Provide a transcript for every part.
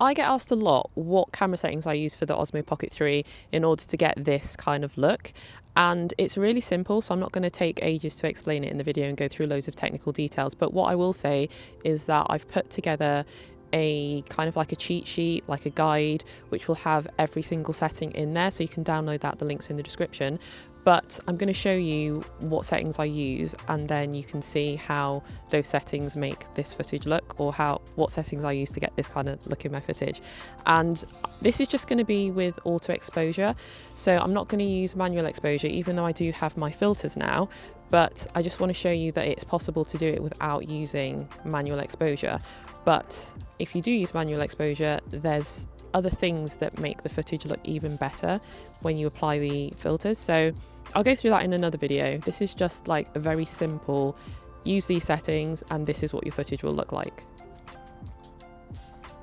I get asked a lot what camera settings I use for the Osmo Pocket 3 in order to get this kind of look. And it's really simple, so I'm not going to take ages to explain it in the video and go through loads of technical details. But what I will say is that I've put together a kind of like a cheat sheet, like a guide, which will have every single setting in there. So you can download that, the link's in the description. But I'm going to show you what settings I use, and then you can see how those settings make this footage look, or what settings I use to get this kind of look in my footage. And this is just going to be with auto exposure, so I'm not going to use manual exposure, even though I do have my filters now. But I just want to show you that it's possible to do it without using manual exposure. But if you do use manual exposure, there's other things that make the footage look even better when you apply the filters. So I'll go through that in another video. This is just like a very simple, use these settings and this is what your footage will look like.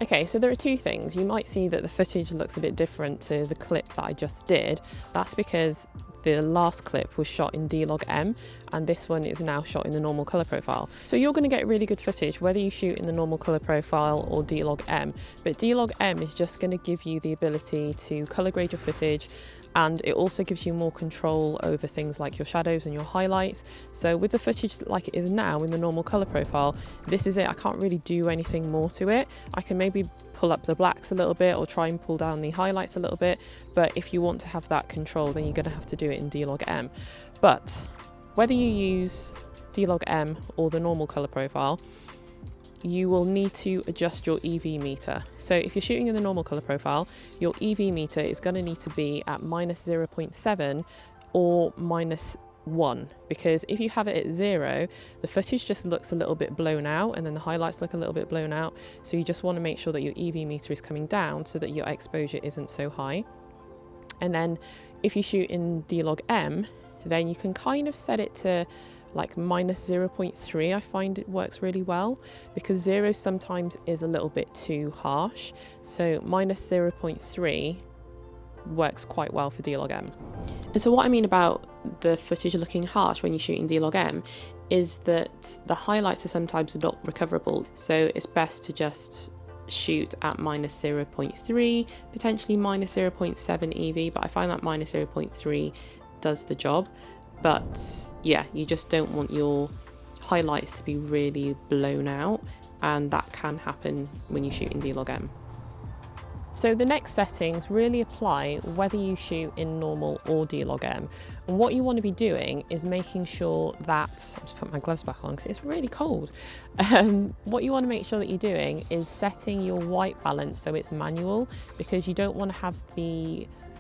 Okay, so there are two things. You might see that the footage looks a bit different to the clip that I just did. That's because the last clip was shot in D-Log-M and this one is now shot in the normal color profile. So you're going to get really good footage whether you shoot in the normal color profile or D-Log-M, but D-Log-M is just going to give you the ability to color grade your footage, and it also gives you more control over things like your shadows and your highlights. So with the footage like it is now in the normal color profile, this is it. I can't really do anything more to it. I can maybe pull up the blacks a little bit or try and pull down the highlights a little bit, but if you want to have that control, then you're going to have to do it in D-Log-M. But whether you use D-Log-M or the normal color profile, you will need to adjust your EV meter. So if you're shooting in the normal color profile, your EV meter is going to need to be at -0.7 or -1, because if you have it at 0, the footage just looks a little bit blown out and then the highlights look a little bit blown out. So you just want to make sure that your EV meter is coming down so that your exposure isn't so high. And then if you shoot in D-Log-M, then you can kind of set it to like -0.3. I find it works really well because 0 sometimes is a little bit too harsh. So -0.3 works quite well for D-Log-M. And so what I mean about the footage looking harsh when you shoot in D-Log-M is that the highlights are sometimes not recoverable. So it's best to just shoot at -0.3, potentially -0.7 EV, but I find that -0.3 does the job. But yeah, you just don't want your highlights to be really blown out, and that can happen when you shoot in D-Log-M. So the next settings really apply whether you shoot in normal or D-Log-M. And what you want to be doing is making sure that, I'm just putting my gloves back on because it's really cold. What you want to make sure that you're doing is setting your white balance so it's manual, because you don't want to have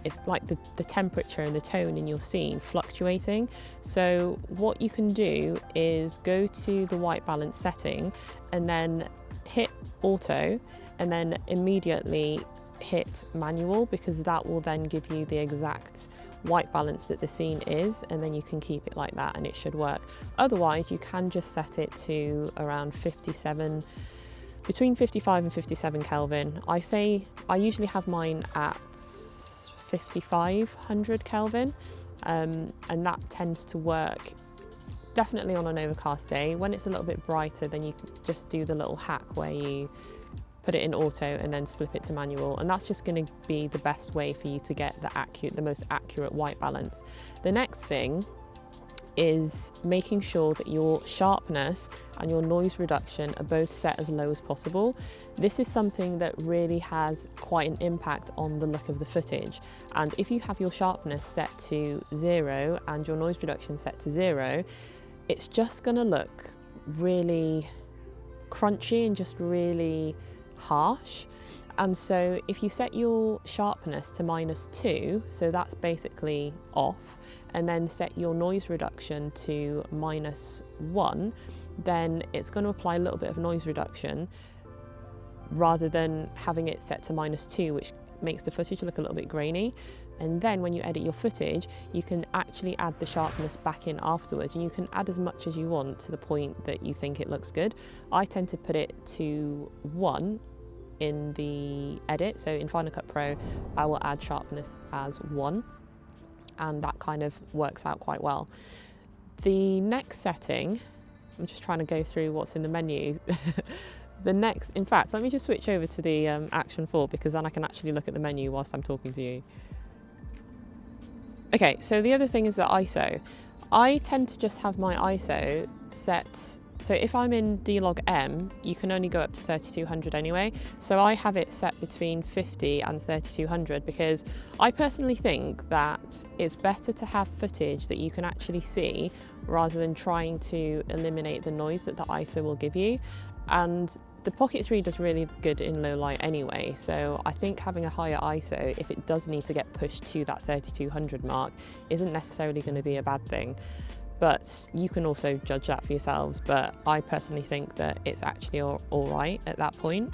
it's like the temperature and the tone in your scene fluctuating. So what you can do is go to the white balance setting and then hit auto and then immediately hit manual, because that will then give you the exact white balance that the scene is, and then you can keep it like that and it should work. Otherwise you can just set it to around 57, between 55 and 57 Kelvin. I usually have mine at 5500 Kelvin, and that tends to work definitely on an overcast day. When it's a little bit brighter, then you can just do the little hack where you put it in auto and then flip it to manual, and that's just going to be the best way for you to get the most accurate white balance. The next thing is making sure that your sharpness and your noise reduction are both set as low as possible. This is something that really has quite an impact on the look of the footage. And if you have your sharpness set to 0 and your noise reduction set to 0, it's just going to look really crunchy and just really harsh. And so if you set your sharpness to -2, so that's basically off, and then set your noise reduction to -1, then it's going to apply a little bit of noise reduction rather than having it set to -2, which makes the footage look a little bit grainy. And then when you edit your footage, you can actually add the sharpness back in afterwards, and you can add as much as you want to the point that you think it looks good. I tend to put it to 1 in the edit. So in Final Cut Pro, I will add sharpness as 1, and that kind of works out quite well. The next setting, I'm just trying to go through what's in the menu. In fact, let me just switch over to the Action 4 because then I can actually look at the menu whilst I'm talking to you. Okay, so the other thing is the ISO. I tend to just have my ISO set, so if I'm in D-Log M, you can only go up to 3200 anyway. So I have it set between 50 and 3200 because I personally think that it's better to have footage that you can actually see rather than trying to eliminate the noise that the ISO will give you. And the Pocket 3 does really good in low light anyway, so I think having a higher ISO, if it does need to get pushed to that 3200 mark, isn't necessarily going to be a bad thing. But you can also judge that for yourselves, but I personally think that it's actually all right at that point.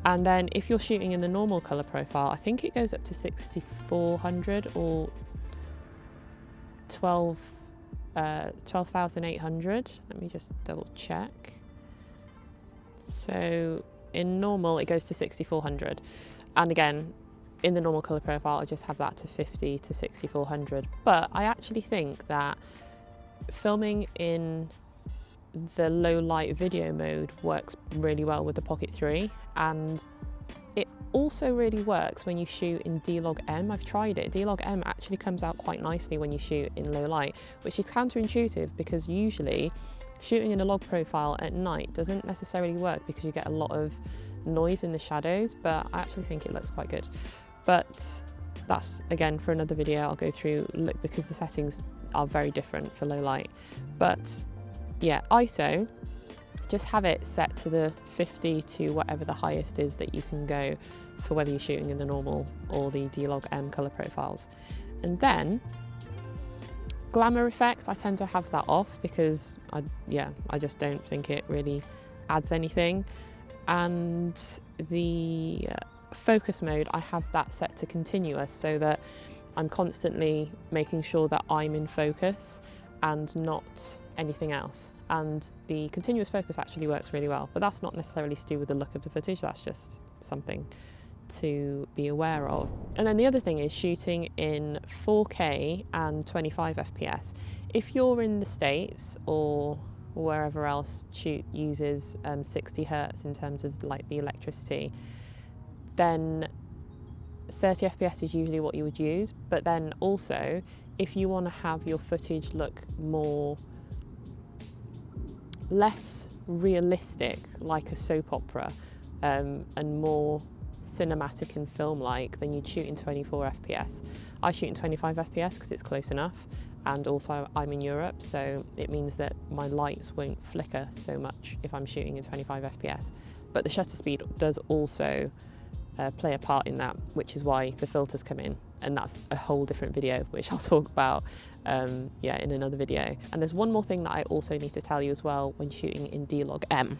And then if you're shooting in the normal colour profile, I think it goes up to 6400 or 12,800. Let me just double check. So in normal, it goes to 6400. And again, in the normal colour profile, I just have that to 50 to 6400. But I actually think that filming in the low light video mode works really well with the Pocket 3, and it also really works when you shoot in D-Log M. I've tried it. D-Log M actually comes out quite nicely when you shoot in low light, which is counterintuitive because usually shooting in a log profile at night doesn't necessarily work because you get a lot of noise in the shadows, but I actually think it looks quite good. But that's again for another video. I'll go through because the settings are very different for low light. But yeah, ISO, just have it set to the 50 to whatever the highest is that you can go for whether you're shooting in the normal or the D-Log M colour profiles. And then glamour effects, I tend to have that off because I just don't think it really adds anything. And the focus mode, I have that set to continuous so that I'm constantly making sure that I'm in focus and not anything else. And the continuous focus actually works really well, but that's not necessarily to do with the look of the footage, that's just something to be aware of. And then the other thing is shooting in 4K and 25 FPS. If you're in the States or wherever else uses 60 Hertz in terms of like the electricity, then 30 FPS is usually what you would use. But then also, if you want to have your footage look less realistic, like a soap opera, and more cinematic and film-like, then you'd shoot in 24 FPS. I shoot in 25 FPS because it's close enough, and also I'm in Europe, so it means that my lights won't flicker so much if I'm shooting in 25 FPS. But the shutter speed does also play a part in that, which is why the filters come in, and that's a whole different video which I'll talk about in another video. And there's one more thing that I also need to tell you as well when shooting in D-Log M.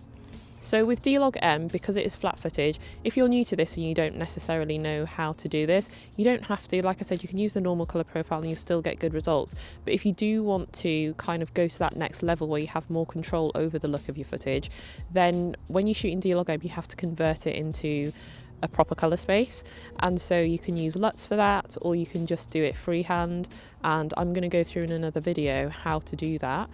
So with D-Log M, because it is flat footage, if you're new to this and you don't necessarily know how to do this, you don't have to. Like I said, you can use the normal colour profile and you still get good results. But if you do want to kind of go to that next level where you have more control over the look of your footage, then when you shoot in D-Log M, you have to convert it into a proper colour space. And so you can use LUTs for that, or you can just do it freehand. And I'm going to go through in another video how to do that.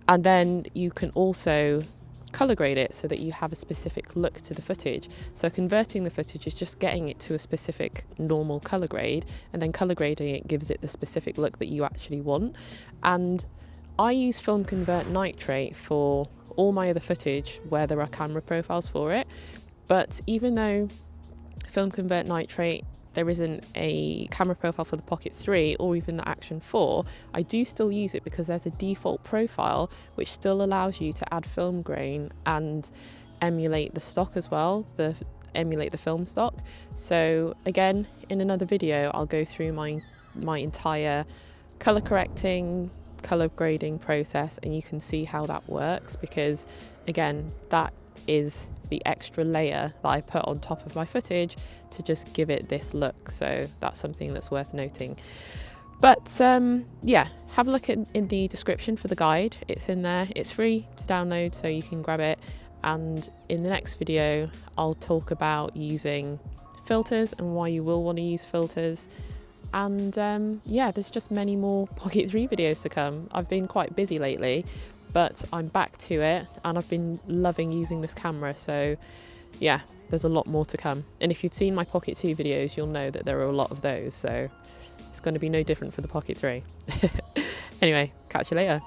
And then you can also colour grade it so that you have a specific look to the footage. So converting the footage is just getting it to a specific normal colour grade, and then colour grading it gives it the specific look that you actually want. And I use Film Convert Nitrate for all my other footage where there are camera profiles for it. But even though Film Convert Nitrate, there isn't a camera profile for the Pocket 3 or even the Action 4, I do still use it because there's a default profile which still allows you to add film grain and emulate the stock as well, emulate the film stock. So again, in another video, I'll go through my entire color correcting, color grading process, and you can see how that works, because again, that is the extra layer that I put on top of my footage to just give it this look. So that's something that's worth noting. But yeah, have a look in the description for the guide. It's in there. It's free to download, so you can grab it. And in the next video, I'll talk about using filters and why you will want to use filters. And yeah, there's just many more Pocket 3 videos to come. I've been quite busy lately, but I'm back to it and I've been loving using this camera, so yeah, there's a lot more to come. And if you've seen my Pocket 2 videos, you'll know that there are a lot of those, so it's going to be no different for the Pocket 3. Anyway, catch you later.